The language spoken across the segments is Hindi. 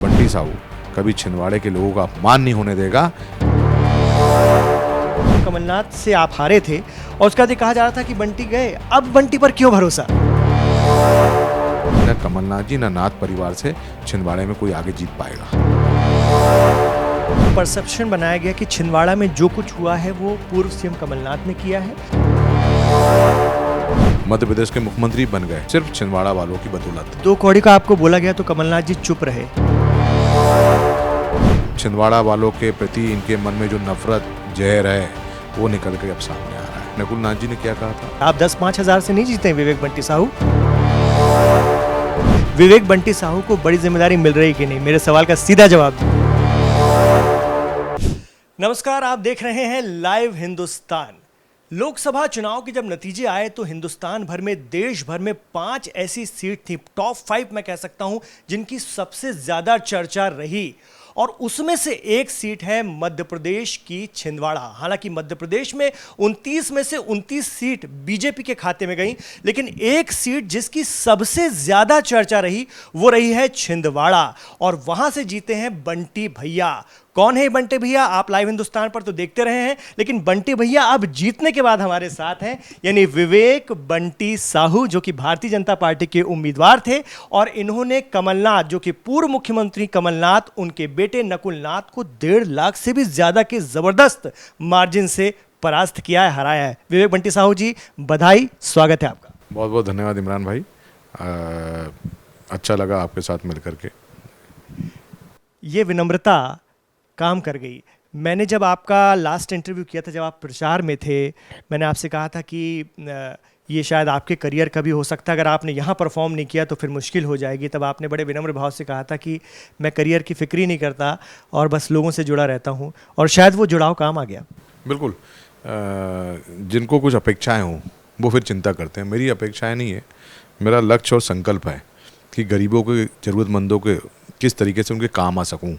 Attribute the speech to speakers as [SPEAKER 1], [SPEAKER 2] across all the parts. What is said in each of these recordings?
[SPEAKER 1] बंटी साहू कभी छिंदवाड़े के लोगों का अपमान नहीं होने देगा।
[SPEAKER 2] कमलनाथ से आप हारे थे और उसका बाद कहा जा रहा था कि बंटी गए, अब बंटी पर क्यों भरोसा?
[SPEAKER 1] न कमलनाथ जी न नाथ परिवार से छिंदवाड़े में कोई आगे जीत पाएगा।
[SPEAKER 2] परसेप्शन बनाया गया कि छिंदवाड़ा में जो कुछ हुआ है वो पूर्व सीएम कमलनाथ ने किया है।
[SPEAKER 1] मध्य प्रदेश के मुख्यमंत्री बन गए सिर्फ छिंदवाड़ा वालों की बदौलत।
[SPEAKER 2] 2 कौड़ी का आपको बोला गया तो कमलनाथ जी चुप रहे।
[SPEAKER 1] छिंदवाड़ा वालों के प्रति इनके मन में जो नफरत जहर है वो निकल के अब सामने आ रहा है। नकुल नाथ जी ने क्या कहा था?
[SPEAKER 2] आप 10-5 हजार से नहीं जीते विवेक बंटी साहू। विवेक बंटी साहू को बड़ी जिम्मेदारी मिल रही कि नहीं, मेरे सवाल का सीधा जवाब दीजिए। नमस्कार, आप देख रहे हैं लाइव हिंदुस्तान। लोकसभा चुनाव के जब नतीजे आए तो हिंदुस्तान भर में, देश भर में 5 ऐसी सीट थी, टॉप 5 मैं कह सकता हूं, जिनकी सबसे ज्यादा चर्चा रही और उसमें से एक सीट है मध्य प्रदेश की छिंदवाड़ा। हालांकि मध्य प्रदेश में 29 में से 29 सीट बीजेपी के खाते में गई, लेकिन एक सीट जिसकी सबसे ज्यादा चर्चा रही वो रही है छिंदवाड़ा और वहां से जीते हैं बंटी भैया। कौन है बंटी भैया? आप लाइव हिंदुस्तान पर तो देखते रहे हैं, लेकिन बंटी भैया अब जीतने के बाद हमारे साथ हैं, यानी विवेक बंटी साहू, जो कि भारतीय जनता पार्टी के उम्मीदवार थे और इन्होंने कमलनाथ, जो कि पूर्व मुख्यमंत्री कमलनाथ, उनके बेटे नकुल नाथ को 1.5 लाख से भी ज्यादा के जबरदस्त मार्जिन से परास्त किया है, हराया है। विवेक बंटी साहू जी, बधाई, स्वागत है आपका।
[SPEAKER 1] बहुत बहुत धन्यवाद इमरान भाई। अच्छा लगा आपके साथ मिलकर के।
[SPEAKER 2] ये विनम्रता काम कर गई। मैंने जब आपका लास्ट इंटरव्यू किया था, जब आप प्रचार में थे, मैंने आपसे कहा था कि ये शायद आपके करियर का भी हो सकता है, अगर आपने यहाँ परफॉर्म नहीं किया तो फिर मुश्किल हो जाएगी। तब आपने बड़े विनम्र भाव से कहा था कि मैं करियर की फिक्र ही नहीं करता और बस लोगों से जुड़ा रहता हूँ, और शायद वो जुड़ाव काम आ गया।
[SPEAKER 1] बिल्कुल। जिनको कुछ अपेक्षाएं हों वो फिर चिंता करते हैं। मेरी अपेक्षाएं नहीं है, मेरा लक्ष्य और संकल्प है कि गरीबों के, ज़रूरतमंदों के किस तरीके से उनके काम आ सकूं।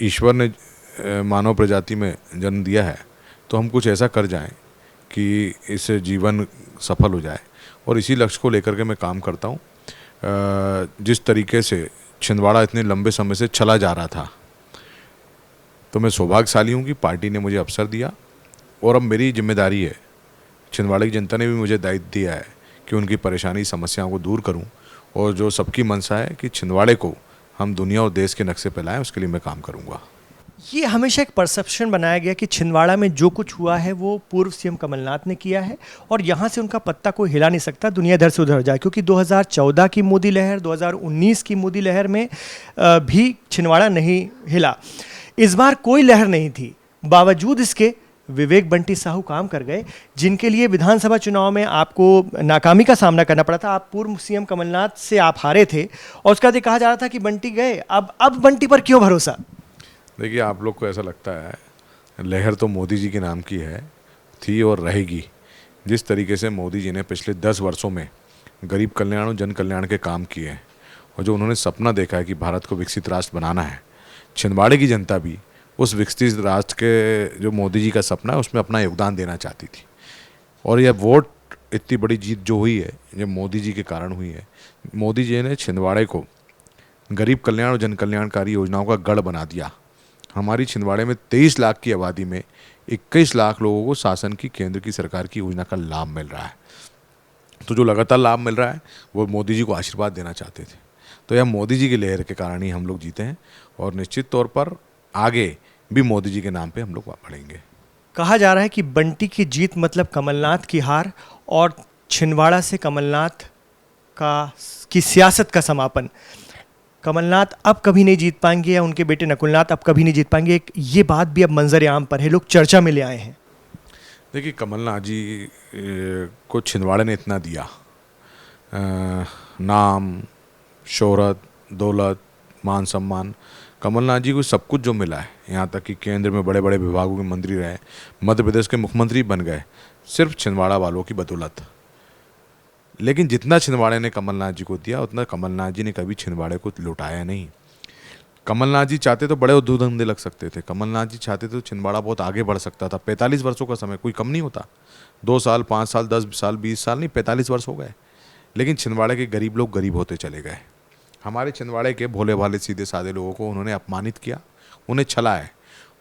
[SPEAKER 1] ईश्वर ने मानव प्रजाति में जन्म दिया है तो हम कुछ ऐसा कर जाएं कि इससे जीवन सफल हो जाए, और इसी लक्ष्य को लेकर के मैं काम करता हूं। जिस तरीके से छिंदवाड़ा इतने लंबे समय से चला जा रहा था, तो मैं सौभाग्यशाली हूं कि पार्टी ने मुझे अवसर दिया और अब मेरी जिम्मेदारी है, छिंदवाड़ा की जनता ने भी मुझे दायित्व दिया है कि उनकी परेशानी, समस्याओं को दूर करूं, और जो सबकी मंशा है कि छिंदवाड़े को हम दुनिया और देश के नक्शे पे लाएं, उसके लिए मैं काम करूंगा।
[SPEAKER 2] ये हमेशा एक परसेप्शन बनाया गया कि छिंदवाड़ा में जो कुछ हुआ है वो पूर्व सीएम कमलनाथ ने किया है और यहाँ से उनका पत्ता कोई हिला नहीं सकता, दुनिया इधर से उधर जाए, क्योंकि 2014 की मोदी लहर, 2019 की मोदी लहर में भी छिंदवाड़ा नहीं हिला। इस बार कोई लहर नहीं थी, बावजूद इसके विवेक बंटी साहू काम कर गए, जिनके लिए विधानसभा चुनाव में आपको नाकामी का सामना करना पड़ा था। आप पूर्व सीएम कमलनाथ से आप हारे थे और उसका बाद कहा जा रहा था कि बंटी गए, अब बंटी पर क्यों भरोसा?
[SPEAKER 1] देखिए, आप लोग को ऐसा लगता है लहर तो मोदी जी के नाम की है, थी और रहेगी। जिस तरीके से मोदी जी ने पिछले 10 वर्षों में गरीब कल्याण और जन कल्याण के काम किए हैं, और जो उन्होंने सपना देखा है कि भारत को विकसित राष्ट्र बनाना है, छिंदवाड़े की जनता भी उस विकसित राष्ट्र के, जो मोदी जी का सपना है, उसमें अपना योगदान देना चाहती थी। और यह वोट, इतनी बड़ी जीत जो हुई है, ये मोदी जी के कारण हुई है। मोदी जी ने छिंदवाड़े को गरीब कल्याण और जन कल्याणकारी योजनाओं का गढ़ बना दिया। हमारी छिंदवाड़े में 23 लाख की आबादी में 21 लाख लोगों को शासन की, केंद्र की सरकार की योजना का लाभ मिल रहा है। तो जो लगातार लाभ मिल रहा है वो मोदी जी को आशीर्वाद देना चाहते थे। तो यह मोदी जी की लहर के कारण ही हम लोग जीते हैं, और निश्चित तौर पर आगे भी मोदी जी के नाम पे हम लोग बढ़ेंगे।
[SPEAKER 2] कहा जा रहा है कि बंटी की जीत मतलब कमलनाथ की हार और छिंदवाड़ा से कमलनाथ की सियासत का समापन। कमलनाथ अब कभी नहीं जीत पाएंगे या उनके बेटे नकुलनाथ अब कभी नहीं जीत पाएंगे, ये बात भी अब मंजर आम पर है, लोग चर्चा में ले आए हैं।
[SPEAKER 1] देखिए, कमलनाथ जी को छिंदवाड़े ने इतना दिया, नाम, शोहरत, दौलत, मान सम्मान। कमलनाथ जी को सब कुछ जो मिला है, यहाँ तक कि केंद्र में बड़े बड़े विभागों के मंत्री रहे, मध्य प्रदेश के मुख्यमंत्री बन गए, सिर्फ छिंदवाड़ा वालों की बदौलत। लेकिन जितना छिंदवाड़े ने कमलनाथ जी को दिया, उतना कमलनाथ जी ने कभी छिंदवाड़े को लुटाया नहीं। कमलनाथ जी चाहते तो बड़े उद्योग धंधे लग सकते थे, कमलनाथ जी चाहते तो छिंदवाड़ा बहुत आगे बढ़ सकता था। 45 वर्षों का समय कोई कम नहीं होता, 2 साल, 5 साल, 10 साल, 20 साल नहीं, 45 वर्ष हो गए। लेकिन छिंदवाड़े के गरीब लोग गरीब होते चले गए। हमारे छिंदवाड़े के भोले भाले सीधे साधे लोगों को उन्होंने अपमानित किया, उन्हें छला है।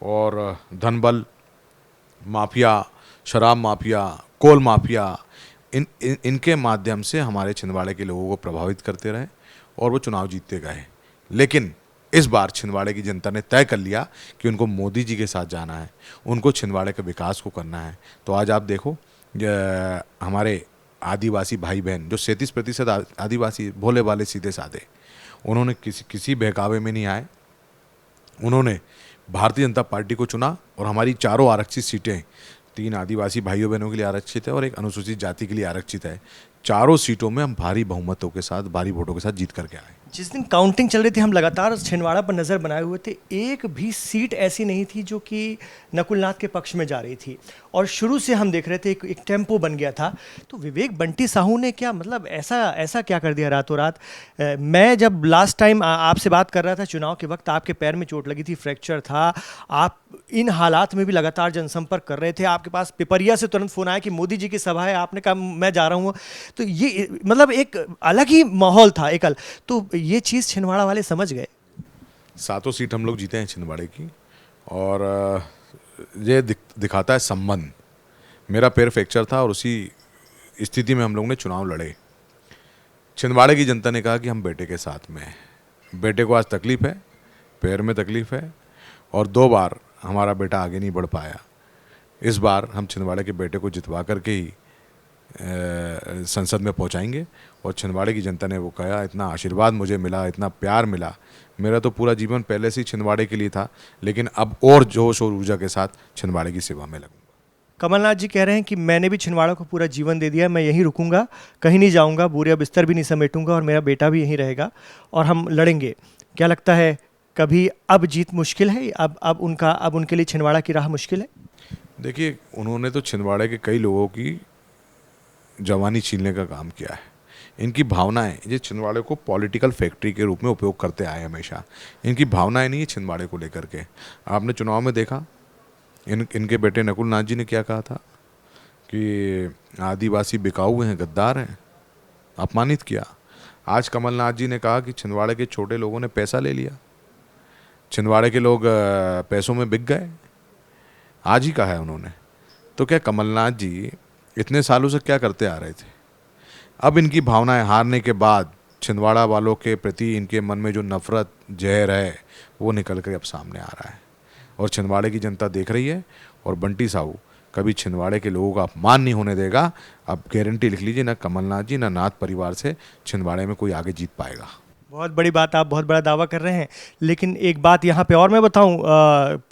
[SPEAKER 1] और धनबल माफिया, शराब माफिया, कोल माफिया, इनके माध्यम से हमारे छिंदवाड़े के लोगों को प्रभावित करते रहे और वो चुनाव जीतते गए। लेकिन इस बार छिंदवाड़े की जनता ने तय कर लिया कि उनको मोदी जी के साथ जाना है, उनको छिंदवाड़े के विकास को करना है। तो आज आप देखो हमारे आदिवासी भाई बहन जो 37% आदिवासी भोले भाले सीधे साधे, उन्होंने किसी बहकावे में नहीं आए। उन्होंने भारतीय जनता पार्टी को चुना और हमारी चारों आरक्षित सीटें, 3 आदिवासी भाइयों बहनों के लिए आरक्षित है और एक अनुसूचित जाति के लिए आरक्षित है। चारों सीटों में हम भारी बहुमतों के साथ, भारी वोटों के साथ जीत करके आए।
[SPEAKER 2] जिस दिन काउंटिंग चल रही थी हम लगातार छिंदवाड़ा पर नज़र बनाए हुए थे, एक भी सीट ऐसी नहीं थी जो कि नकुलनाथ के पक्ष में जा रही थी और शुरू से हम देख रहे थे एक टेम्पो बन गया था। तो विवेक बंटी साहू ने क्या मतलब ऐसा क्या कर दिया रातों रात? मैं जब लास्ट टाइम आपसे बात कर रहा था चुनाव के वक्त, आपके पैर में चोट लगी थी, फ्रैक्चर था, आप इन हालात में भी लगातार जनसंपर्क कर रहे थे। आपके पास पिपरिया से तुरंत फ़ोन आया कि मोदी जी की सभा है, आपने कहा मैं जा रहा हूँ। तो ये मतलब एक अलग ही माहौल था एकल। तो ये चीज़ छिंदवाड़ा वाले समझ गए।
[SPEAKER 1] 7 सीट हम लोग जीते हैं छिंदवाड़े की और ये दिखाता है संबंध। मेरा पैर फ्रैक्चर था और उसी स्थिति में हम लोग ने चुनाव लड़े। छिंदवाड़े की जनता ने कहा कि हम बेटे के साथ में हैं। बेटे को आज तकलीफ है, पैर में तकलीफ है और 2 बार हमारा बेटा आगे नहीं बढ़ पाया। इस बार हम छिंदवाड़े के बेटे को जितवा करके ही संसद में पहुंचाएंगे। और छिंदवाड़े की जनता ने वो कहा, इतना आशीर्वाद मुझे मिला, इतना प्यार मिला, मेरा तो पूरा जीवन पहले से ही छिंदवाड़े के लिए था, लेकिन अब और जोश और ऊर्जा के साथ छिंदवाड़े की सेवा में लगूंगा।
[SPEAKER 2] कमलनाथ जी कह रहे हैं कि मैंने भी छिंदवाड़ा को पूरा जीवन दे दिया, मैं यहीं रुकूंगा, कहीं नहीं जाऊंगा, बोरिया बिस्तर भी नहीं समेटूंगा और मेरा बेटा भी यहीं रहेगा और हम लड़ेंगे। क्या लगता है कभी अब जीत मुश्किल है? अब उनके लिए छिंदवाड़ा की राह मुश्किल है?
[SPEAKER 1] देखिए, उन्होंने तो छिंदवाड़े के कई लोगों की जवानी छीनने का काम किया है। इनकी भावनाएं, ये छिंदवाड़े को पॉलिटिकल फैक्ट्री के रूप में उपयोग करते आए हमेशा। इनकी भावनाएं नहीं है छिंदवाड़े को लेकर के। आपने चुनाव में देखा इनके बेटे नकुलनाथ जी ने क्या कहा था कि आदिवासी बिकाऊ हैं, गद्दार हैं, अपमानित किया। आज कमलनाथ जी ने कहा कि छिंदवाड़े के छोटे लोगों ने पैसा ले लिया, छिंदवाड़े के लोग पैसों में बिक गए। आज ही कहा है उन्होंने। तो क्या कमलनाथ जी इतने सालों से क्या करते आ रहे थे? अब इनकी भावनाएं हारने के बाद छिंदवाड़ा वालों के प्रति इनके मन में जो नफरत, जहर है, वो निकल कर अब सामने आ रहा है और छिंदवाड़े की जनता देख रही है। और बंटी साहू कभी छिंदवाड़े के लोगों का अपमान नहीं होने देगा। अब गारंटी लिख लीजिए, ना कमलनाथ जी ना नाथ परिवार से छिंदवाड़े में कोई आगे जीत पाएगा।
[SPEAKER 2] बहुत बड़ी बात, आप बहुत बड़ा दावा कर रहे हैं। लेकिन एक बात यहाँ पे और मैं बताऊँ,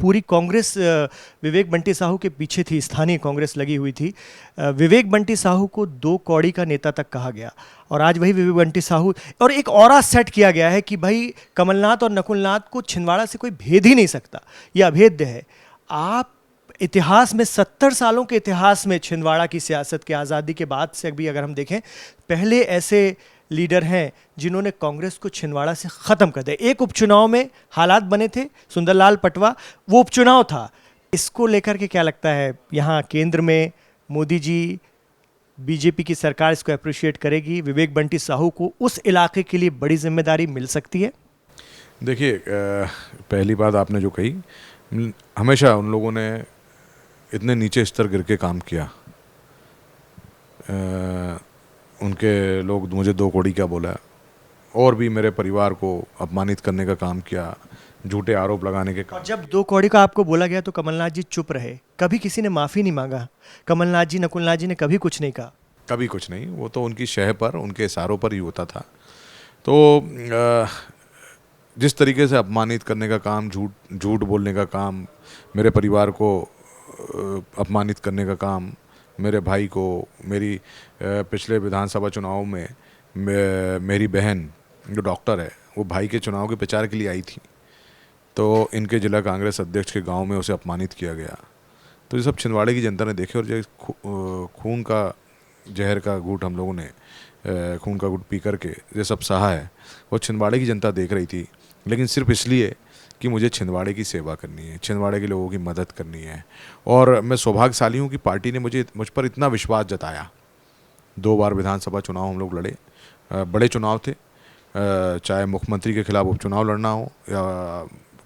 [SPEAKER 2] पूरी कांग्रेस विवेक बंटी साहू के पीछे थी, स्थानीय कांग्रेस लगी हुई थी। विवेक बंटी साहू को 2 कौड़ी का नेता तक कहा गया और आज वही विवेक बंटी साहू, और एक ऑरा सेट किया गया है कि भाई कमलनाथ और नकुलनाथ को छिंदवाड़ा से कोई भेद ही नहीं सकता, ये अभेद्य है। आप इतिहास में 70 सालों के इतिहास में छिंदवाड़ा की सियासत के आज़ादी के बाद से भी अगर हम देखें, पहले ऐसे लीडर हैं जिन्होंने कांग्रेस को छिंदवाड़ा से ख़त्म कर दिया। एक उपचुनाव में हालात बने थे, सुंदरलाल पटवा, वो उपचुनाव था। इसको लेकर के क्या लगता है, यहाँ केंद्र में मोदी जी, बीजेपी की सरकार इसको अप्रिशिएट करेगी? विवेक बंटी साहू को उस इलाके के लिए बड़ी जिम्मेदारी मिल सकती है?
[SPEAKER 1] देखिए, पहली बात आपने जो कही, हमेशा उन लोगों ने इतने नीचे स्तर गिर के काम किया। उनके लोग मुझे 2 कौड़ी क्या बोला और भी मेरे परिवार को अपमानित करने का काम किया, झूठे आरोप लगाने के काम।
[SPEAKER 2] जब 2 कौड़ी का आपको बोला गया तो कमलनाथ जी चुप रहे, कभी किसी ने माफ़ी नहीं मांगा? कमलनाथ जी, नकुलनाथ जी ने कभी कुछ नहीं कहा?
[SPEAKER 1] कभी कुछ नहीं, वो तो उनकी शह पर, उनके इशारों पर ही होता था। तो जिस तरीके से अपमानित करने का काम, झूठ बोलने का काम, मेरे परिवार को अपमानित करने का काम, मेरे भाई को, मेरी पिछले विधानसभा चुनाव में मेरी बहन जो डॉक्टर है, वो भाई के चुनाव के प्रचार के लिए आई थी, तो इनके जिला कांग्रेस अध्यक्ष के गांव में उसे अपमानित किया गया। तो ये सब छिंदवाड़े की जनता ने देखे और जो खून का, जहर का घूंट हम लोगों ने खून का घूंट पी करके ये सब सहा है, वो छिंदवाड़े की जनता देख रही थी। लेकिन सिर्फ इसलिए कि मुझे छिंदवाड़े की सेवा करनी है, छिंदवाड़े के लोगों की मदद करनी है। और मैं सौभाग्यशाली हूँ कि पार्टी ने मुझ पर इतना विश्वास जताया। 2 बार विधानसभा चुनाव हम लोग लड़े, बड़े चुनाव थे, चाहे मुख्यमंत्री के खिलाफ उपचुनाव लड़ना हो या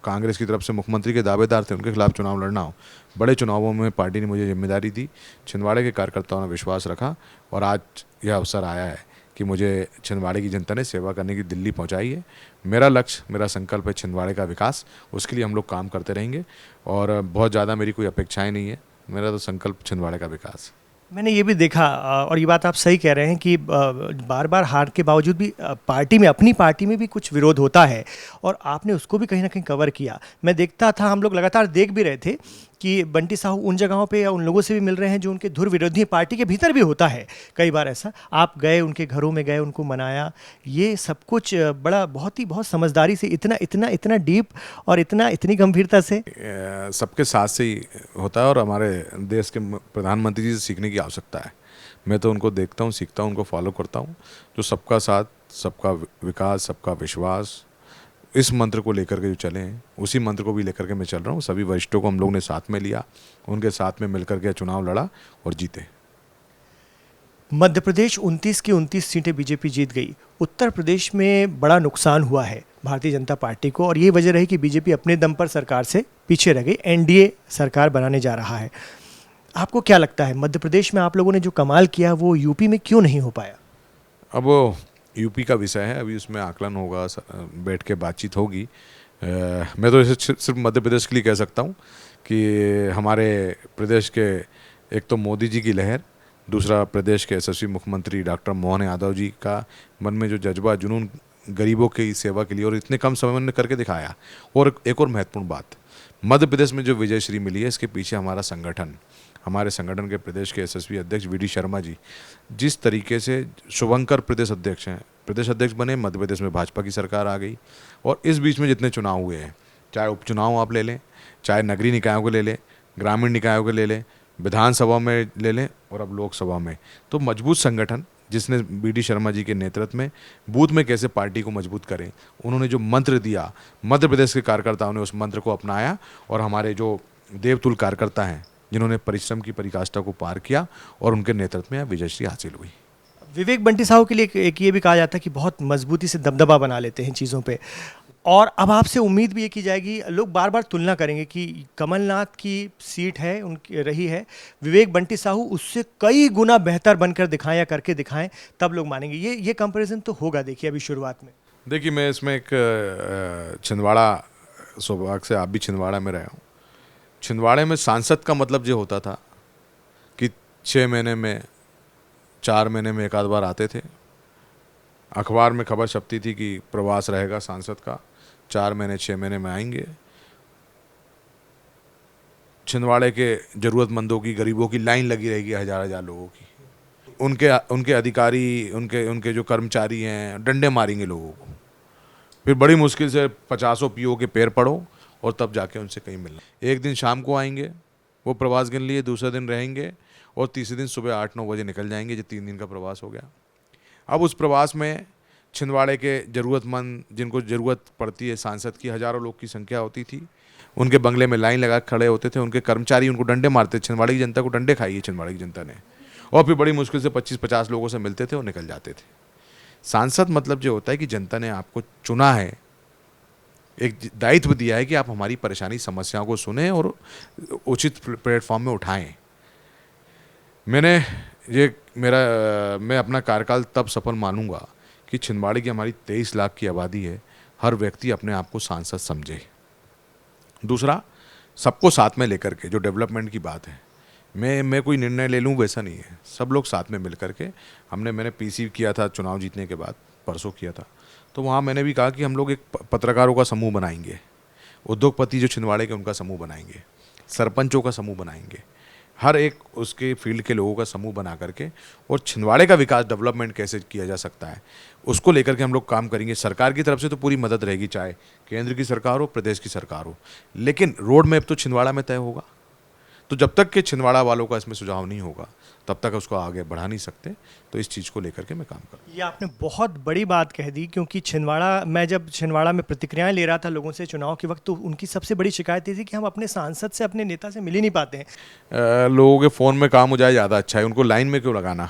[SPEAKER 1] कांग्रेस की तरफ से मुख्यमंत्री के दावेदार थे उनके खिलाफ चुनाव लड़ना हो, बड़े चुनावों में पार्टी ने मुझे जिम्मेदारी दी, छिंदवाड़े के कार्यकर्ताओं ने विश्वास रखा और आज यह अवसर आया है कि मुझे छिंदवाड़े की जनता ने सेवा करने की दिल्ली पहुंचाई है। मेरा लक्ष्य, मेरा संकल्प है छिंदवाड़े का विकास, उसके लिए हम लोग काम करते रहेंगे और बहुत ज़्यादा मेरी कोई अपेक्षाएं नहीं है, मेरा तो संकल्प छिंदवाड़े का विकास।
[SPEAKER 2] मैंने ये भी देखा और ये बात आप सही कह रहे हैं कि बार बार हार के बावजूद भी पार्टी में, अपनी पार्टी में भी कुछ विरोध होता है और आपने उसको भी कहीं ना कहीं कवर किया। मैं देखता था, हम लोग लगातार देख भी रहे थे कि बंटी साहू उन जगहों पे या उन लोगों से भी मिल रहे हैं जो उनके धुर विरोधी हैं। पार्टी के भीतर भी होता है कई बार ऐसा, आप गए उनके घरों में, गए उनको मनाया, ये सब कुछ बड़ा बहुत समझदारी से, इतना इतना इतना डीप और इतनी गंभीरता से
[SPEAKER 1] सबके साथ से ही होता है और हमारे देश के प्रधानमंत्री जी से सीखने की आवश्यकता है। मैं तो उनको देखता हूँ, सीखता हूँ, उनको फॉलो करता हूँ, जो सबका साथ, सबका विकास, सबका विश्वास, इस मंत्र को लेकर के जो चले हैं उसी मंत्र को भी लेकर के मैं चल रहा हूँ। सभी वरिष्ठों को हम लोग ने साथ में लिया, उनके साथ में मिलकर के चुनाव लड़ा और जीते।
[SPEAKER 2] मध्य प्रदेश 29 की 29 सीटें बीजेपी जीत गई। उत्तर प्रदेश में बड़ा नुकसान हुआ है भारतीय जनता पार्टी को और ये वजह रही कि बीजेपी अपने दम पर सरकार से पीछे रह गई, एनडीए सरकार बनाने जा रहा है। आपको क्या लगता है, मध्य प्रदेश में आप लोगों ने जो कमाल किया वो यूपी में क्यों नहीं हो पाया?
[SPEAKER 1] अब यूपी का विषय है, अभी उसमें आकलन होगा, बैठ के बातचीत होगी। मैं तो इसे सिर्फ मध्य प्रदेश के लिए कह सकता हूँ कि हमारे प्रदेश के एक तो मोदी जी की लहर, दूसरा प्रदेश के यशस्वी मुख्यमंत्री डॉक्टर मोहन यादव जी का मन में जो जज्बा, जुनून गरीबों की सेवा के लिए और इतने कम समय में करके दिखाया। और एक और महत्वपूर्ण बात, मध्य प्रदेश में जो विजय श्री मिली है, इसके पीछे हमारा संगठन, हमारे संगठन के प्रदेश के यशस्वी अध्यक्ष वी डी शर्मा जी जिस तरीके से शुभंकर प्रदेश अध्यक्ष हैं, प्रदेश अध्यक्ष बने, मध्य प्रदेश में भाजपा की सरकार आ गई और इस बीच में जितने चुनाव हुए हैं, चाहे उपचुनाव आप ले लें, चाहे नगरीय निकायों को ले लें, ग्रामीण निकायों को ले लें, विधानसभा में ले लें और अब लोकसभा में, तो मजबूत संगठन जिसने बी डी शर्मा जी के नेतृत्व में बूथ में कैसे पार्टी को मजबूत करें, उन्होंने जो मंत्र दिया, मध्य प्रदेश के कार्यकर्ताओं ने उस मंत्र को अपनाया और हमारे जो देवतुल्य कार्यकर्ता हैं जिन्होंने परिश्रम की पराकाष्ठा को पार किया और उनके नेतृत्व में विजयश्री हासिल हुई।
[SPEAKER 2] विवेक बंटी साहू के लिए एक ये भी कहा जाता है कि बहुत मजबूती से दबदबा बना लेते हैं चीज़ों पे, और अब आपसे उम्मीद भी ये की जाएगी, लोग बार बार तुलना करेंगे कि कमलनाथ की सीट है, उनकी रही है, विवेक बंटी साहू उससे कई गुना बेहतर बनकर दिखाएं या करके दिखाएं, तब लोग मानेंगे। ये कंपैरिजन तो होगा, देखिए अभी शुरुआत में।
[SPEAKER 1] देखिए, मैं इसमें एक छिंदवाड़ा सौभाग्य से आप भी छिंदवाड़ा में रहे हूँ। छिंदवाड़े में सांसद का मतलब ये होता था कि 6 महीने में, 4 महीने में एक आध बार आते थे, अखबार में खबर छपती थी कि प्रवास रहेगा सांसद का, 4 महीने 6 महीने में आएंगे। छिंदवाड़े के ज़रूरतमंदों की, गरीबों की लाइन लगी रहेगी, हज़ार हज़ार लोगों की। उनके अधिकारी, उनके जो कर्मचारी हैं, डंडे मारेंगे लोगों को, फिर बड़ी मुश्किल से 50 पीओ के पैर पड़ो और तब जाके उनसे कहीं मिलना। एक दिन शाम को आएंगे वो प्रवास के लिए, दूसरे दिन रहेंगे और तीसरे दिन सुबह 8-9 बजे निकल जाएंगे। जो 3 दिन का प्रवास हो गया। अब उस प्रवास में छिंदवाड़े के ज़रूरतमंद, जिनको ज़रूरत पड़ती है सांसद की, हज़ारों लोग की संख्या होती थी, उनके बंगले में लाइन लगा खड़े होते थे, उनके कर्मचारी उनको डंडे मारते। छिंदवाड़े की जनता को डंडे खाई है छिंदवाड़े की जनता ने, और फिर बड़ी मुश्किल से 25-50 लोगों से मिलते थे और निकल जाते थे। सांसद मतलब जो होता है कि जनता ने आपको चुना है, एक दायित्व दिया है कि आप हमारी परेशानी, समस्याओं को सुने और उचित प्लेटफॉर्म में उठाएं। मैं अपना कार्यकाल तब सफल मानूंगा कि छिंदवाड़े की हमारी 23 लाख की आबादी है, हर व्यक्ति अपने आप को सांसद समझे। दूसरा, सबको साथ में लेकर के जो डेवलपमेंट की बात है, मैं कोई निर्णय ले लूँ वैसा नहीं है, सब लोग साथ में मिल करके। मैंने पीसी किया था चुनाव जीतने के बाद, परसों किया था, तो वहाँ मैंने भी कहा कि हम लोग एक पत्रकारों का समूह बनाएंगे, उद्योगपति जो छिंदवाड़े के उनका समूह बनाएंगे, सरपंचों का समूह बनाएंगे, हर एक उसके फील्ड के लोगों का समूह बना करके, और छिंदवाड़े का विकास, डेवलपमेंट कैसे किया जा सकता है उसको लेकर के हम लोग काम करेंगे। सरकार की तरफ से तो पूरी मदद रहेगी, चाहे केंद्र की सरकार हो, प्रदेश की सरकार हो, लेकिन रोड मैप तो छिंदवाड़ा में तय होगा। तो जब तक कि छिंदवाड़ा वालों का इसमें सुझाव नहीं होगा तब तक उसको आगे बढ़ा नहीं सकते। तो इस चीज़ को लेकर के मैं काम करूँ।
[SPEAKER 2] ये आपने बहुत बड़ी बात कह दी, क्योंकि मैं जब छिंदवाड़ा में प्रतिक्रियाएं ले रहा था लोगों से चुनाव के वक्त, तो उनकी सबसे बड़ी शिकायत ये थी कि हम अपने सांसद से, अपने नेता से मिल ही नहीं पाते हैं।
[SPEAKER 1] लोगों के फ़ोन में काम हो जाए ज़्यादा अच्छा है, उनको लाइन में क्यों लगाना।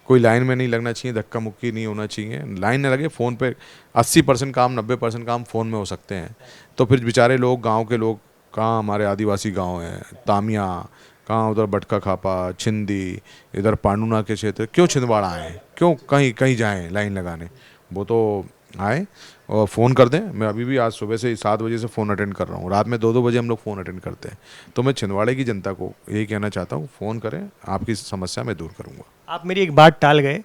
[SPEAKER 1] कोई लाइन में नहीं लगना चाहिए, धक्का मुक्की नहीं होना चाहिए, लाइन न लगे। फ़ोन पे 80% काम 90% काम फ़ोन में हो सकते हैं। तो फिर बेचारे लोग, गांव के लोग, कहाँ हमारे आदिवासी गांव हैं, तामिया, कहाँ उधर बटका खापा, छिंदी, इधर पांडुना के क्षेत्र, क्यों छिंदवाड़ा आए, क्यों कहीं कहीं जाएं लाइन लगाने? वो तो आए और फ़ोन कर दें। मैं अभी भी आज सुबह से 7 बजे से फ़ोन अटेंड कर रहा हूँ, रात में 2-2 बजे हम लोग फ़ोन अटेंड करते हैं। तो मैं छिंदवाड़े की जनता को यही कहना चाहता हूँ, फ़ोन करें, आपकी समस्या मैं दूर करूँगा।
[SPEAKER 2] आप मेरी एक बात टाल गए,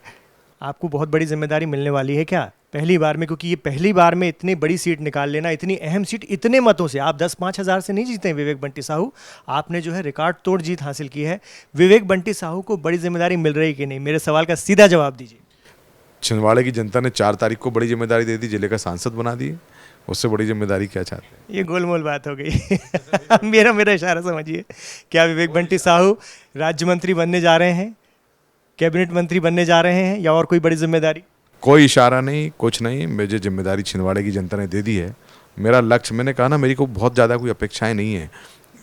[SPEAKER 2] आपको बहुत बड़ी जिम्मेदारी मिलने वाली है क्या पहली बार में? क्योंकि ये पहली बार में इतनी बड़ी सीट निकाल लेना, इतनी अहम सीट, इतने मतों से। आप 10-5 हज़ार से नहीं जीते हैं विवेक बंटी साहू, आपने जो है रिकॉर्ड तोड़ जीत हासिल की है। विवेक बंटी साहू को बड़ी जिम्मेदारी मिल रही कि नहीं? मेरे सवाल का सीधा जवाब दीजिए।
[SPEAKER 1] छिंदवाड़े की जनता ने 4 तारीख को बड़ी जिम्मेदारी दे दी, जिले का सांसद बना दिए। उससे बड़ी जिम्मेदारी क्या चाहते हैं?
[SPEAKER 2] ये गोलमोल बात हो गई। मेरा इशारा समझिए। क्या विवेक बंटी साहू राज्य मंत्री बनने जा रहे हैं, कैबिनेट मंत्री बनने जा रहे हैं, या और कोई बड़ी जिम्मेदारी?
[SPEAKER 1] कोई इशारा नहीं, कुछ नहीं। मुझे जिम्मेदारी छिंदवाड़े की जनता ने दे दी है। मेरा लक्ष्य, मैंने कहा ना, मेरी को बहुत ज़्यादा कोई अपेक्षाएं नहीं है।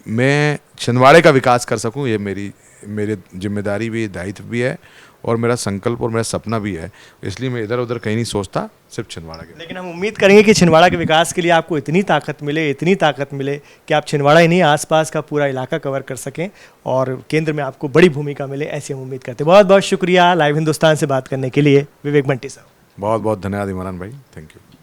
[SPEAKER 1] मैं छिंदवाड़े का विकास कर सकूं, ये मेरे जिम्मेदारी भी, दायित्व भी है, और मेरा संकल्प और मेरा सपना भी है। इसलिए मैं इधर उधर कहीं नहीं सोचता, सिर्फ छिंदवाड़ा के।
[SPEAKER 2] लेकिन हम उम्मीद करेंगे कि छिंदवाड़ा के विकास के लिए आपको इतनी ताकत मिले, इतनी ताकत मिले कि आप छिंदवाड़ा ही नहीं, आसपास का पूरा इलाका कवर कर सकें और केंद्र में आपको बड़ी भूमिका मिले, ऐसी हम उम्मीद करते हैं। बहुत बहुत शुक्रिया लाइव हिंदुस्तान से बात करने के लिए विवेक बंटी साहब।
[SPEAKER 1] बहुत बहुत धन्यवाद इमरान भाई, थैंक यू।